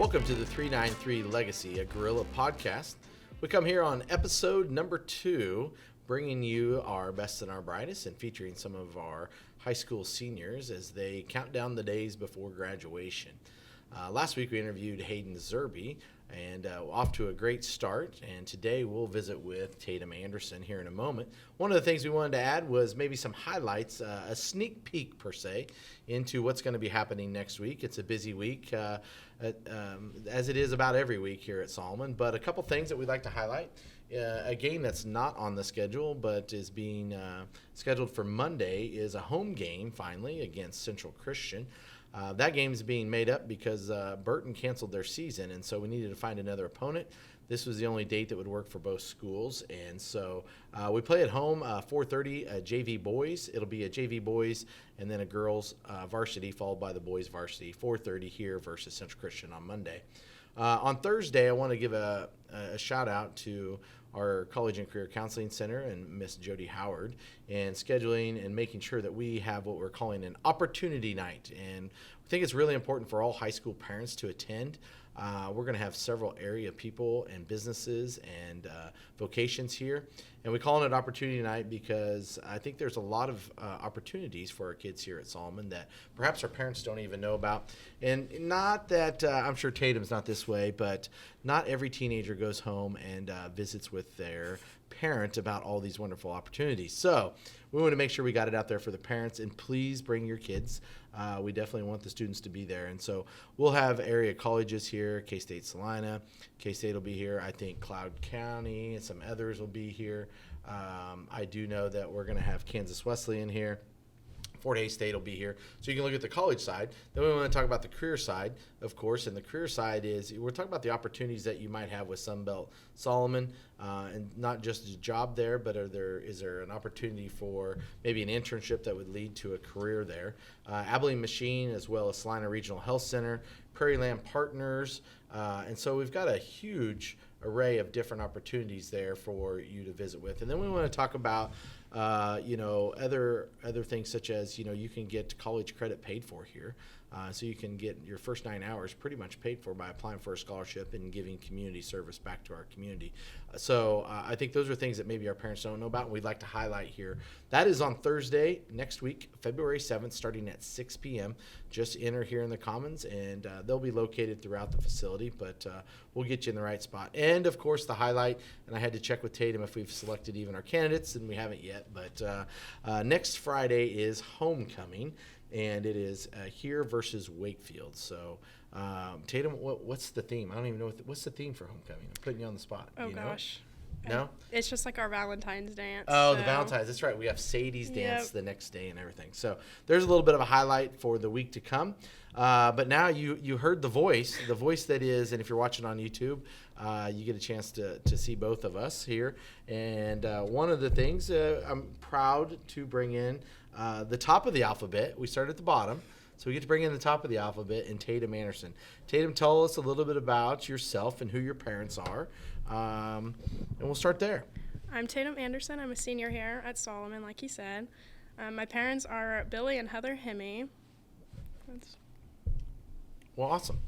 Welcome to the 393 Legacy, a Gorilla podcast. We come here on episode number 2, bringing you our best and our brightest and featuring some of our high school seniors as they count down the days before graduation. Last week we interviewed Hayden Zerby, and off to a great start. And today we'll visit with Taytum Anderson here in a moment. One of the things we wanted to add was maybe some highlights, a sneak peek per se, into what's going to be happening next week. It's a busy week, as it is about every week here at Solomon. But a couple things that we'd like to highlight. A game that's not on the schedule but is being scheduled for Monday is a home game, finally, against Central Christian. That game is being made up because Burton canceled their season, and so we needed to find another opponent. This was the only date that would work for both schools, and so we play at home, 4:30 JV boys. It'll be a JV boys and then a girls varsity followed by the boys varsity, 4:30 here versus Central Christian on Monday. On Thursday, I want to give a shout out to our College and Career Counseling Center and Miss Jody Howard, and scheduling and making sure that we have what we're calling an opportunity night. And I think it's really important for all high school parents to attend. We're going to have several area people and businesses and vocations here. And we call it an opportunity night because I think there's a lot of opportunities for our kids here at Solomon that perhaps our parents don't even know about. And not that I'm sure Tatum's not this way, but not every teenager goes home and visits with their parent about all these wonderful opportunities. So we want to make sure we got it out there for the parents, and please bring your kids. We definitely want the students to be there. And so we'll have area colleges here, K-State Salina. K-State will be here. I think Cloud County and some others will be here. I do know that we're going to have Kansas Wesleyan here. Fort Hays State will be here. So you can look at the college side. Then we want to talk about the career side, of course. And the career side is we're talking about the opportunities that you might have with Sunbelt Solomon, and not just a job there, but is there an opportunity for maybe an internship that would lead to a career there. Abilene Machine, as well as Salina Regional Health Center, Prairie Land Partners. And so we've got a huge array of different opportunities there for you to visit with. And then we want to talk about other things such as, you can get college credit paid for here. So you can get your first 9 hours pretty much paid for by applying for a scholarship and giving community service back to our community. So I think those are things that maybe our parents don't know about, and we'd like to highlight here. That is on Thursday next week, February 7th, starting at 6 p.m. Just enter here in the Commons, and they'll be located throughout the facility, but we'll get you in the right spot. And, of course, the highlight, and I had to check with Tatum if we've selected even our candidates, and we haven't yet, but next Friday is homecoming. And it is here versus Wakefield. So, Tatum, what's the theme? I don't even know what's the theme for homecoming. I'm putting you on the spot. Oh, gosh. No? It's just like our Valentine's dance. Oh, the Valentine's. That's right. We have Sadie's dance the next day and everything. So there's a little bit of a highlight for the week to come. But now you heard the voice that is, and if you're watching on YouTube, you get a chance to see both of us here. And one of the things I'm proud to bring in the top of the alphabet. We start at the bottom. So we get to bring in the top of the alphabet and Taytum Anderson. Tatum, tell us a little bit about yourself and who your parents are. And we'll start there. I'm Taytum Anderson. I'm a senior here at Solomon, like he said. My parents are Billy and Heather Hemme. Well, awesome.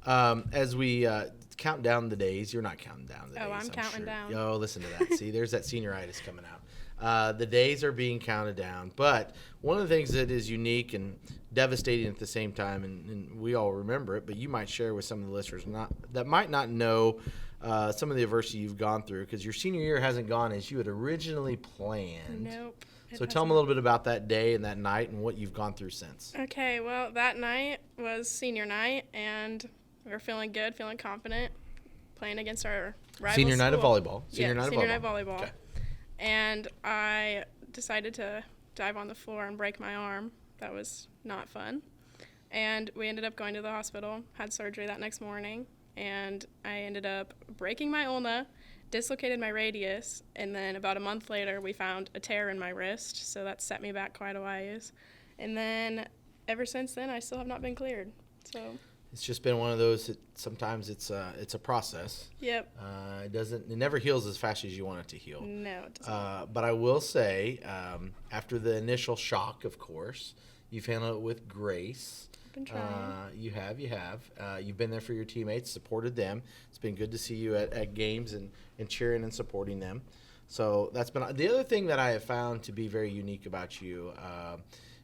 As we count down the days, you're not counting down the days. Oh, I'm counting down. Oh, listen to that. See, there's that senioritis coming out. The days are being counted down. But one of the things that is unique and devastating at the same time, and we all remember it, but you might share with some of the listeners that might not know some of the adversity you've gone through, because your senior year hasn't gone as you had originally planned. Nope. So tell them a little bit about that day and that night and what you've gone through since. Okay, well, that night was senior night, and we were feeling good, feeling confident, playing against our rival Senior night of school. volleyball. Senior night of volleyball. Okay. And I decided to dive on the floor and break my arm. That was not fun. And we ended up going to the hospital, had surgery that next morning, and I ended up breaking my ulna, dislocated my radius, and then about a month later we found a tear in my wrist, so that set me back quite a ways. And then ever since then I still have not been cleared. So it's just been one of those that sometimes it's a process. Yep. It never heals as fast as you want it to heal. No, it doesn't. But I will say, after the initial shock, of course, you've handled it with grace. Been trying. You have. You've been there for your teammates, supported them. It's been good to see you at games and cheering and supporting them. So that's been the other thing that I have found to be very unique about you.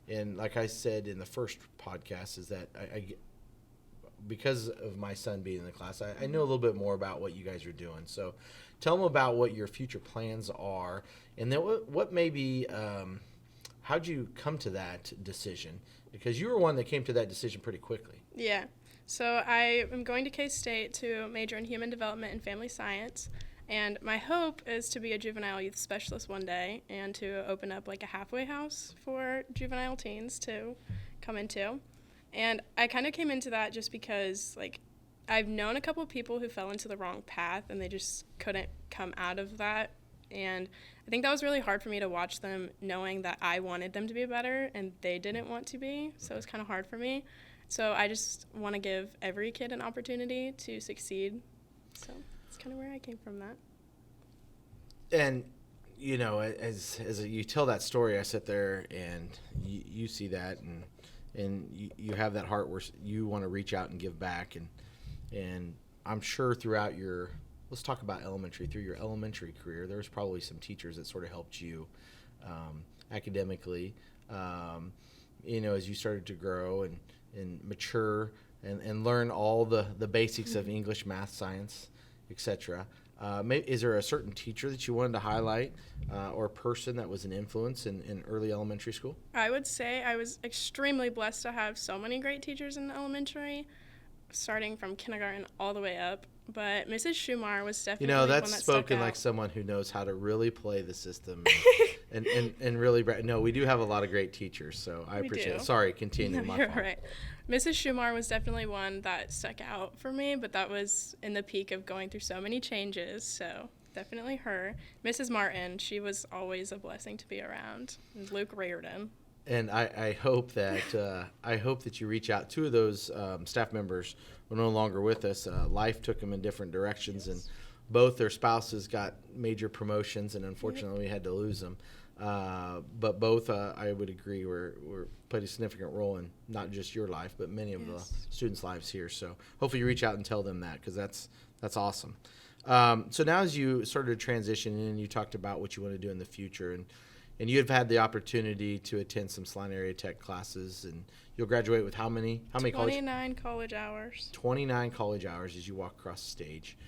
And like I said in the first podcast, is that I because of my son being in the class, I know a little bit more about what you guys are doing. So tell them about what your future plans are, and then what maybe, how'd you come to that decision? Because you were one that came to that decision pretty quickly. Yeah. So I am going to K-State to major in human development and family science. And my hope is to be a juvenile youth specialist one day and to open up like a halfway house for juvenile teens to come into. And I kind of came into that just because, like, I've known a couple of people who fell into the wrong path and they just couldn't come out of that. And I think that was really hard for me to watch them knowing that I wanted them to be better and they didn't want to be. So it was kind of hard for me. So I just want to give every kid an opportunity to succeed. So that's kind of where I came from that. And, you know, as you tell that story, I sit there and you see that and you have that heart where you want to reach out and give back. And I'm sure throughout let's talk about through your elementary career, there was probably some teachers that sort of helped you academically, you know, as you started to grow and mature and learn all the basics of English, math, science, etc. Is there a certain teacher that you wanted to highlight or a person that was an influence in early elementary school? I would say I was extremely blessed to have so many great teachers in elementary, starting from kindergarten all the way up. But Mrs. Schumar was definitely one that that's stuck spoken out. like someone who knows how to really play the system and really. No, we do have a lot of great teachers, so I appreciate it. Sorry, continue. No, my you're fault. right. Mrs. Schumar was definitely one that stuck out for me, but that was in the peak of going through so many changes, so definitely her. Mrs. Martin, she was always a blessing to be around. And Luke Reardon. And I hope that you reach out. Two of those staff members were no longer with us. Life took them in different directions, and both their spouses got major promotions, and unfortunately we had to lose them. But both, I would agree, were played a significant role in not just your life, but many of the students' lives here. So hopefully you reach out and tell them that, because that's awesome. So now as you started to transition and you talked about what you want to do in the future, and you've had the opportunity to attend some Salina Area Tech classes, and you'll graduate with how many 29 college hours. 29 college hours as you walk across the stage.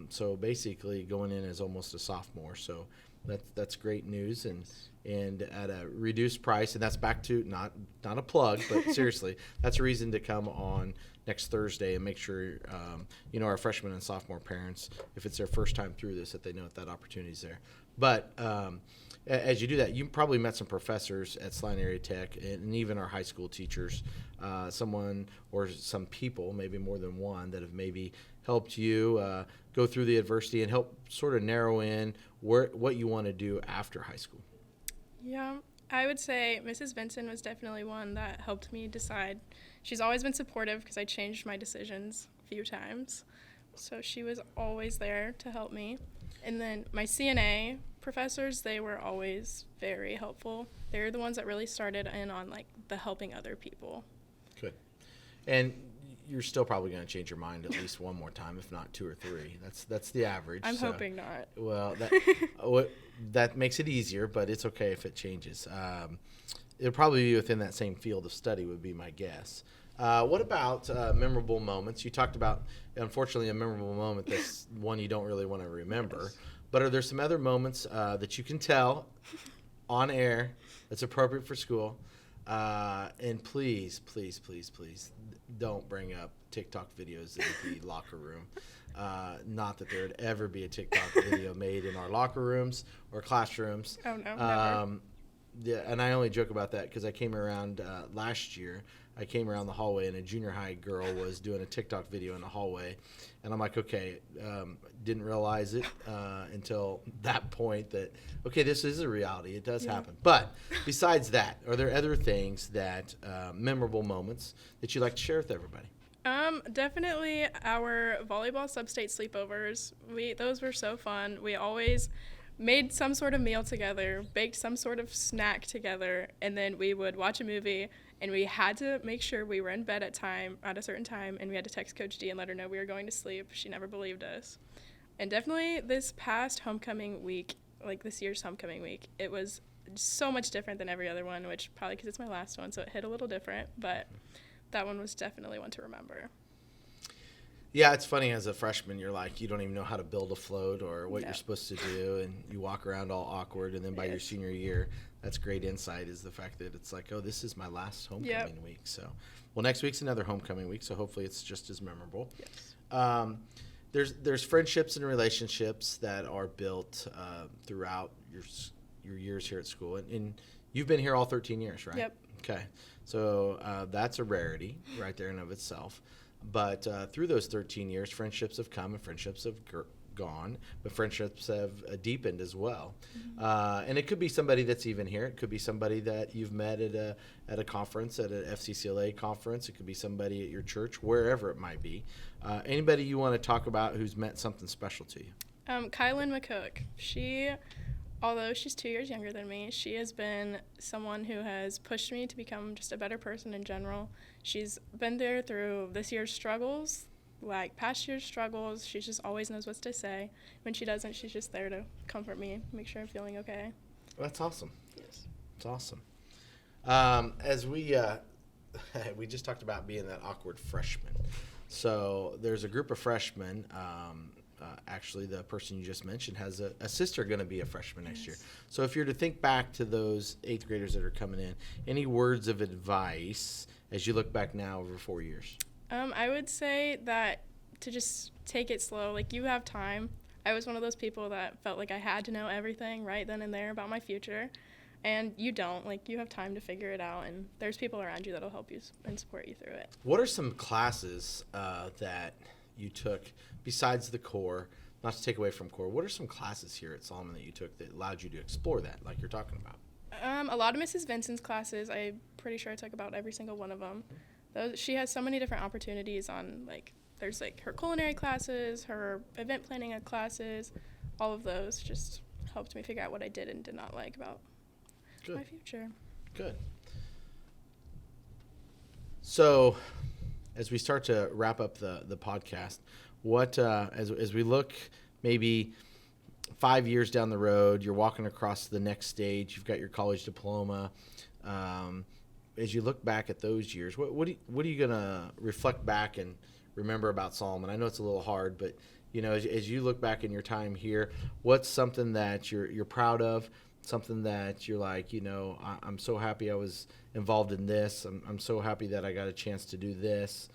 So basically going in as almost a sophomore. So that's great news, and at a reduced price. And that's back to not a plug, but seriously, that's a reason to come on next Thursday and make sure our freshmen and sophomore parents, if it's their first time through this, that they know that opportunity is there. But as you do that, you probably met some professors at Salina Area Tech and even our high school teachers, someone or some people, maybe more than one, that have maybe helped you go through the adversity and help sort of narrow in what you want to do after high school. Yeah, I would say Mrs. Vinson was definitely one that helped me decide. She's always been supportive because I changed my decisions a few times. So she was always there to help me. And then my CNA professors, they were always very helpful. They're the ones that really started in on like the helping other people. Good. And you're still probably going to change your mind at least one more time, if not two or three. That's the average. I'm hoping not. Well, that makes it easier, but it's okay if it changes. It'll probably be within that same field of study would be my guess. What about memorable moments? You talked about, unfortunately, a memorable moment that's one you don't really want to remember. But are there some other moments that you can tell on air that's appropriate for school? And please, please, please, please don't bring up TikTok videos in the locker room. Not that there would ever be a TikTok video made in our locker rooms or classrooms. Oh, no, never. Yeah, and I only joke about that because I came around last year. I came around the hallway, and a junior high girl was doing a TikTok video in the hallway. And I'm like, okay, didn't realize it until that point that, okay, this is a reality. It does happen. But besides that, are there other things that, memorable moments that you'd like to share with everybody? Definitely our volleyball sub-state sleepovers. Those were so fun. We always made some sort of meal together, baked some sort of snack together, and then we would watch a movie, and we had to make sure we were in bed at a certain time, and we had to text Coach D and let her know we were going to sleep. She never believed us. And definitely this past homecoming week, like this year's homecoming week, it was so much different than every other one, which probably because it's my last one, so it hit a little different, but that one was definitely one to remember. Yeah, it's funny as a freshman, you're like, you don't even know how to build a float or what Yeah. you're supposed to do, and you walk around all awkward. And then by your senior year, that's great insight, is the fact that it's like, oh, this is my last homecoming week. So, well, next week's another homecoming week, so hopefully it's just as memorable. Yes. There's friendships and relationships that are built throughout your years here at school, and you've been here all 13 years, right? Yep. Okay, so that's a rarity right there in of itself. But through those 13 years, friendships have come and friendships have gone, but friendships have deepened as well. Mm-hmm. And it could be somebody that's even here. It could be somebody that you've met at a conference, at an FCCLA conference. It could be somebody at your church, wherever it might be. Anybody you want to talk about who's meant something special to you? Kylan McCook. Although she's 2 years younger than me, she has been someone who has pushed me to become just a better person in general. She's been there through this year's struggles, like past year's struggles. She just always knows what to say. When she doesn't, she's just there to comfort me, make sure I'm feeling okay. That's awesome. Yes. That's awesome. As we just talked about being that awkward freshman. So there's a group of freshmen. Actually, the person you just mentioned has a sister going to be a freshman next year. So if you're to think back to those 8th graders that are coming in, any words of advice as you look back now over 4 years? I would say that to just take it slow. Like, you have time. I was one of those people that felt like I had to know everything right then and there about my future. And you don't. Like, you have time to figure it out, and there's people around you that'll help you and support you through it. What are some classes that you took besides the core, not to take away from core, what are some classes here at Solomon that you took that allowed you to explore that, like you're talking about? A lot of Mrs. Vincent's classes. I'm pretty sure I took about every single one of them. She has so many different opportunities on, like, there's, like, her culinary classes, her event planning classes, all of those just helped me figure out what I did and did not like about my future. Good. So as we start to wrap up the podcast, what as we look maybe 5 years down the road, you're walking across the next stage, you've got your college diploma. As you look back at those years, what are you gonna reflect back and remember about Solomon? I know it's a little hard, but you know, as you look back in your time here, what's something that you're proud of? Something that you're like, you know, I'm so happy I was involved in this. I'm so happy that I got a chance to do this.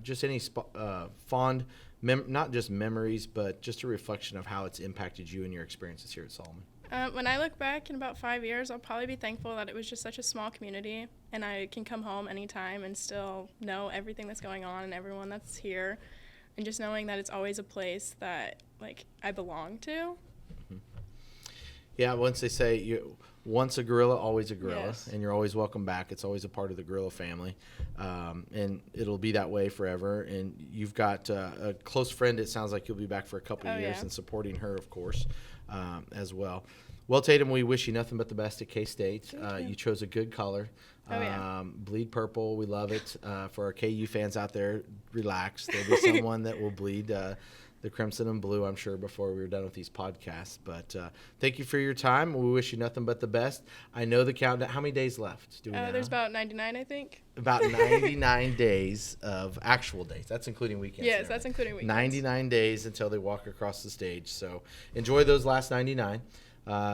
Just any fond, not just memories, but just a reflection of how it's impacted you and your experiences here at Solomon. When I look back in about 5 years, I'll probably be thankful that it was just such a small community, and I can come home anytime and still know everything that's going on and everyone that's here, and just knowing that it's always a place that, like, I belong to. Yeah, once they say once a gorilla, always a gorilla, Yes. and you're always welcome back. It's always a part of the gorilla family, and it'll be that way forever. And you've got a close friend. It sounds like you'll be back for a couple of years Yeah. and supporting her, of course, as well. Well, Tatum, we wish you nothing but the best at K-State. You chose a good color. Bleed purple. We love it. For our KU fans out there, relax. There'll be someone that will bleed the crimson and blue, I'm sure, before we're done with these podcasts. But thank you for your time. We wish you nothing but the best. I know the countdown. How many days left do we know? There's about 99, I think. About 99 days of actual days. That's including weekends. Yes, that's including weekends. 99 days until they walk across the stage. So enjoy those last 99.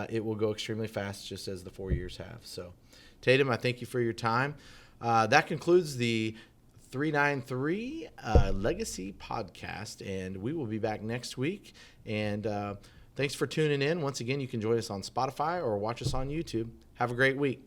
It will go extremely fast, just as the 4 years have. So, Tatum, I thank you for your time. That concludes the 393 Legacy Podcast, and we will be back next week. And thanks for tuning in. Once again, you can join us on Spotify or watch us on YouTube. Have a great week.